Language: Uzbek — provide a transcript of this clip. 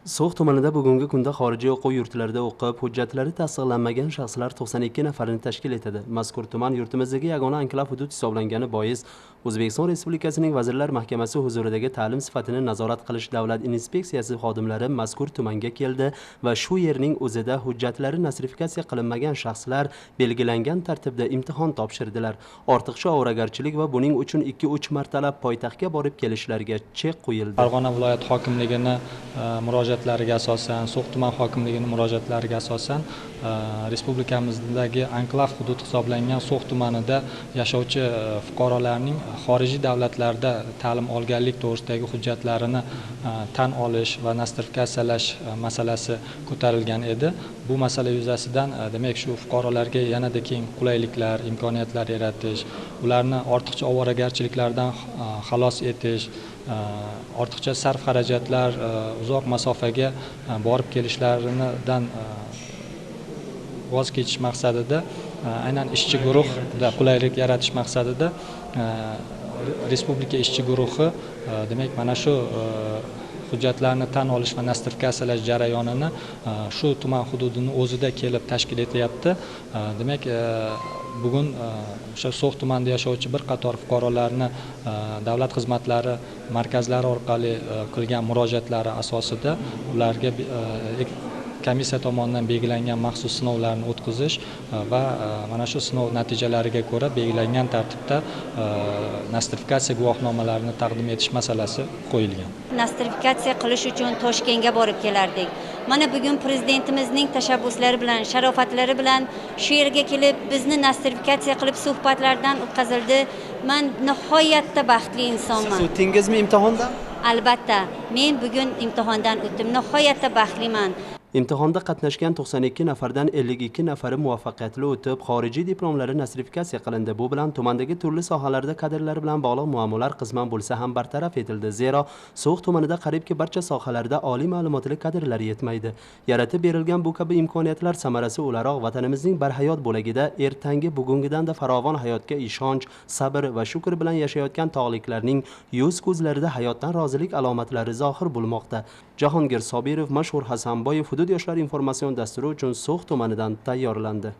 So'x tumanida bugungi kunda xorijiy o'quv yurtlarida o'qib, hujjatlari tasdiqlanmagan shaxslar 92 nafarini tashkil etadi. Mazkur tuman yurtimizdagi yagona anklav hudud hisoblangani bois, O'zbekiston Respublikasining Vazirlar Mahkamasi huzuridagi ta'lim sifatini nazorat qilish davlat inspeksiyasi xodimlari mazkur tumanga keldi va shu yerning o'zida hujjatlari nostrifikatsiya qilinmagan shaxslar belgilangan tartibda imtihon topshirdilar. Ortiqcha ovoragarchilik va buning uchun 2-3 martalab poytaxtga borib kelishlariga chek qo'yildi. Farg'ona viloyat hokimligini murojaatlariga asosan, So'x tuman hokimligining murojaatlariga asosan respublikamizdagi anklav hudud hisoblangan So'x tumanida yashovchi fuqarolarning xorijiy davlatlarda ta'lim olganlik to'g'risidagi hujjatlarini tan olish va nostrifikatsiyalash masalasi ko'tarilgan edi. Bu masala yuzasidan demak shu fuqarolarga yanada keng qulayliklar, imkoniyatlar yaratish, ularni ortiqcha ovoragarchiliklardan xalos etish, ortiqcha sarf xarajatlar, uzoq masofaga borib kelishlaridan voz kechish maqsadida, aynan ishchi guruhda qulaylik yaratish maqsadida respublika ishchi guruhi demak mana shu hujjatlarni tan olish va nostrifikatsiyalash jarayonini shu tuman hududini o'zida kelib tashkil etyapti. Demak, bugun o'sha So'x tumanida yashovchi bir qator fuqarolarni davlat xizmatlari markazlari orqali qilgan murojaatlari asosida ularga komissiya tomonidan belgilangan maxsus sinovlarni o'tkazish va mana shu sinov natijalariga ko'ra belgilangan tartibda nostrifikatsiya guvohnomalarini taqdim etish masalasi qo'yilgan. Nostrifikatsiya qilish uchun Toshkentga borib kelardik. Mana bugun prezidentimizning tashabbuslari bilan, sharofatlari bilan shu yerga kelib bizni nostrifikatsiya qilib suhbatlardan o'tkazildi. Men nihoyatda baxtli insonman. Siz o'tdingizmi imtihondan? Albatta, men bugun imtihondan o'tdim. Nihoyatda baxtliman. Imtihonda qatnashgan 92 nafardan 52 nafari muvaffaqiyatli o'tib, xorijiy diplomlari nostrifikatsiya qilindi. Bu bilan tumandagi turli sohalarda kadrlar bilan bog'liq muammolar qisman bo'lsa ham bartaraf etildi. Zero, So'x tumanida qariyb barcha sohalarda oliy ma'lumotli kadrlar yetmaydi. Yaratib berilgan bu kabi imkoniyatlar samarasi o'laroq vatanimizning barhayot bo'lagida ertangi bugungidan-da farovon hayotga ishonch, sabr va shukr bilan yashayotgan tog'liklarning yuz-ko'zlarida hayotdan rozilik alomatlari zohir bo'lmoqda. Jahongir Sobirov, Mashhur Hasanboyev Hudud yoshlar informatsion dasturi uchun So'x tumanidan tayyorlandi.